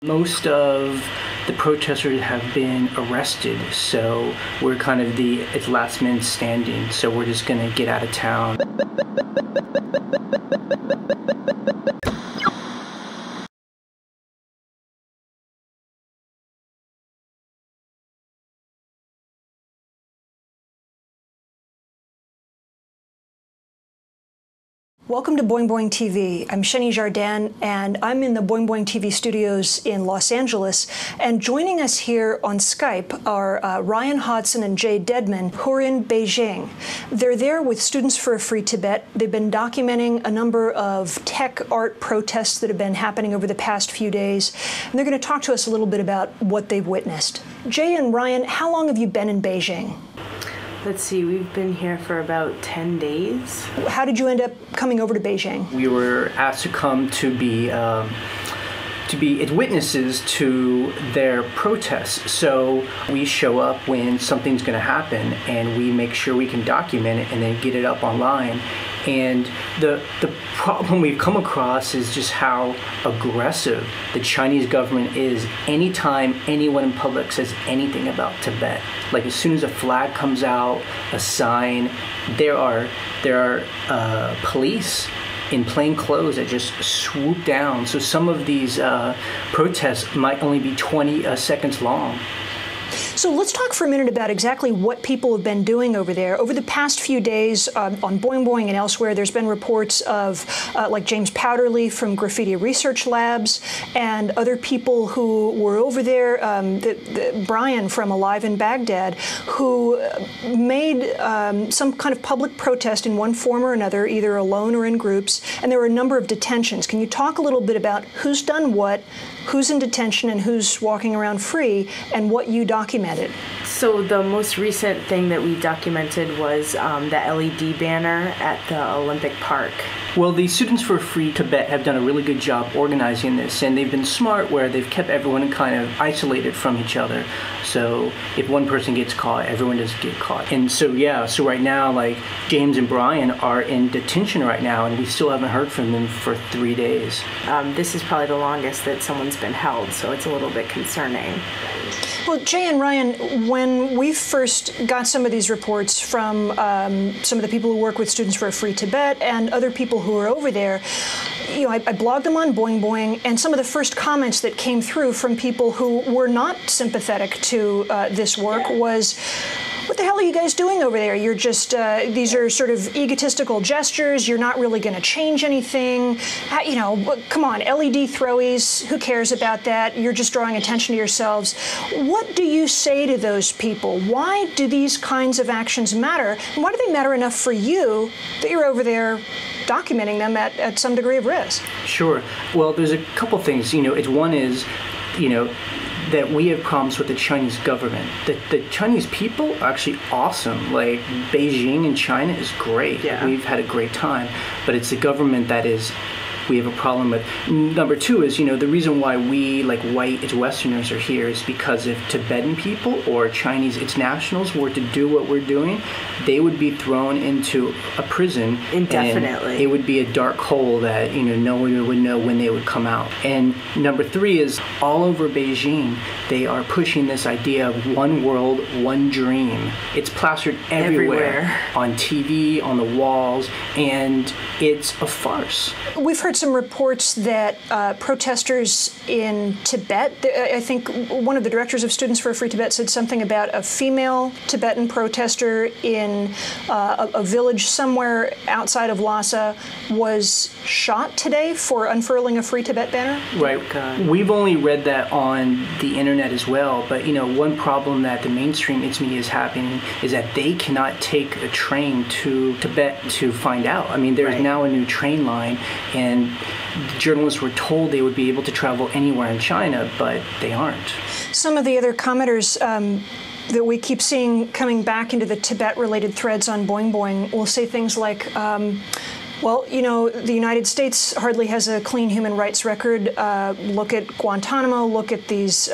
Most of the protesters have been arrested, so we're kind of it's last man standing, so we're just gonna get out of town. Welcome to Boing Boing TV. I'm Sheni Jardin, and I'm in the Boing Boing TV studios in Los Angeles. And joining us here on Skype are Ryanne Hodson and Dedman, who are in Beijing. They're there with Students for a Free Tibet. They've been documenting a number of tech art protests that have been happening over the past few days. And they're going to talk to us a little bit about what they've witnessed. Jay and Ryan, how long have you been in Beijing? Let's see, we've been here for about 10 days. How did you end up coming over to Beijing? We were asked to come to be witnesses to their protests. So we show up when something's going to happen, and we make sure we can document it and then get it up online. And the problem we've come across is just how aggressive the Chinese government is anytime anyone in public says anything about Tibet. Like, as soon as a flag comes out, a sign, there are police in plain clothes that just swoop down. So some of these protests might only be 20 seconds long. So let's talk for a minute about exactly what people have been doing over there. Over the past few days on Boing Boing and elsewhere, there's been reports of like James Powderly from Graffiti Research Labs and other people who were over there, Brian from Alive in Baghdad, who made some kind of public protest in one form or another, either alone or in groups, and there were a number of detentions. Can you talk a little bit about who's done what, who's in detention and who's walking around free, and what you documented? So the most recent thing that we documented was the LED banner at the Olympic Park. Well, the Students for Free Tibet have done a really good job organizing this, and they've been smart where they've kept everyone kind of isolated from each other. So if one person gets caught, everyone doesn't get caught. And so, yeah, so right now, like, James and Brian are in detention right now, and we still haven't heard from them for 3 days. This is probably the longest that someone's been held, so it's a little bit concerning. Well, Jay and Ryan, when we first got some of these reports from some of the people who work with Students for a Free Tibet and other people who are over there, you know, I blogged them on Boing Boing, and some of the first comments that came through from people who were not sympathetic to this work was, what the hell are you guys doing over there? You're just, these are sort of egotistical gestures. You're not really going to change anything. You know, come on, LED throwies, who cares about that? You're just drawing attention to yourselves. What do you say to those people? Why do these kinds of actions matter? And why do they matter enough for you that you're over there documenting them at some degree of risk? Sure. Well, there's a couple things. You know, one is, you know, that we have problems with the Chinese government. The Chinese people are actually awesome. Like, Beijing in China is great. Yeah. We've had a great time. But it's the government that we have a problem with. Number two is, you know, the reason why we, like white Westerners, are here is because if Tibetan people or Chinese nationals were to do what we're doing, they would be thrown into a prison indefinitely. And it would be a dark hole that, you know, no one would know when they would come out. And number three is, all over Beijing, they are pushing this idea of one world, one dream. It's plastered everywhere. On TV, on the walls, and it's a farce. We've heard some reports that protesters in Tibet, I think one of the directors of Students for a Free Tibet said something about a female Tibetan protester in a village somewhere outside of Lhasa was shot today for unfurling a Free Tibet banner? Right. We've only read that on the internet as well, but, you know, one problem that the mainstream media is having is that they cannot take a train to Tibet to find out. I mean, there's now a new train line, and journalists were told they would be able to travel anywhere in China, but they aren't. Some of the other commenters that we keep seeing coming back into the Tibet-related threads on Boing Boing will say things like, well, you know, the United States hardly has a clean human rights record. Look at Guantanamo. Look at these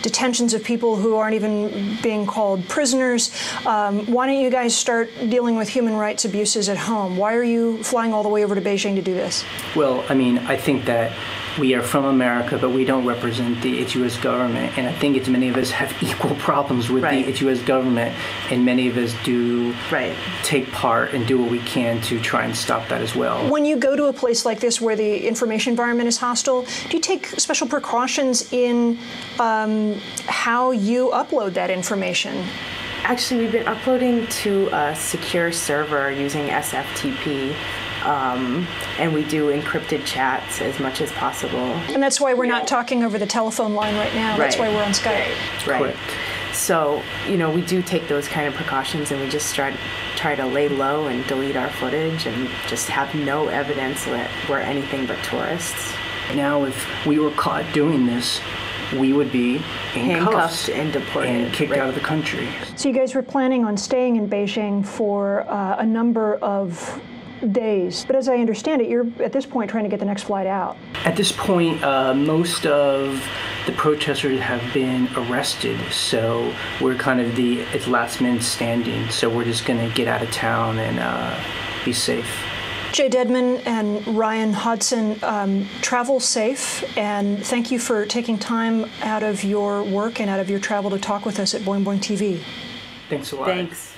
detentions of people who aren't even being called prisoners. Why don't you guys start dealing with human rights abuses at home? Why are you flying all the way over to Beijing to do this? Well, I mean, I think that we are from America, but we don't represent the U.S. government. And I think many of us have equal problems with the U.S. government, and many of us do take part and do what we can to try and stop that as well. When you go to a place like this where the information environment is hostile, do you take special precautions in how you upload that information? Actually, we've been uploading to a secure server using SFTP. And we do encrypted chats as much as possible. And that's why we're not talking over the telephone line right now. That's why we're on Skype. Right. So, we do take those kind of precautions, and we just try to lay low and delete our footage and just have no evidence that we're anything but tourists. Now, if we were caught doing this, we would be handcuffed and deported and kicked out of the country. So you guys were planning on staying in Beijing for a number of days. But as I understand it, you're at this point trying to get the next flight out. At this point, most of the protesters have been arrested, so we're kind of it's last man standing. So we're just going to get out of town and be safe. Dedman and Ryanne Hodson, travel safe, and thank you for taking time out of your work and out of your travel to talk with us at Boing Boing TV. Thanks a lot. Thanks.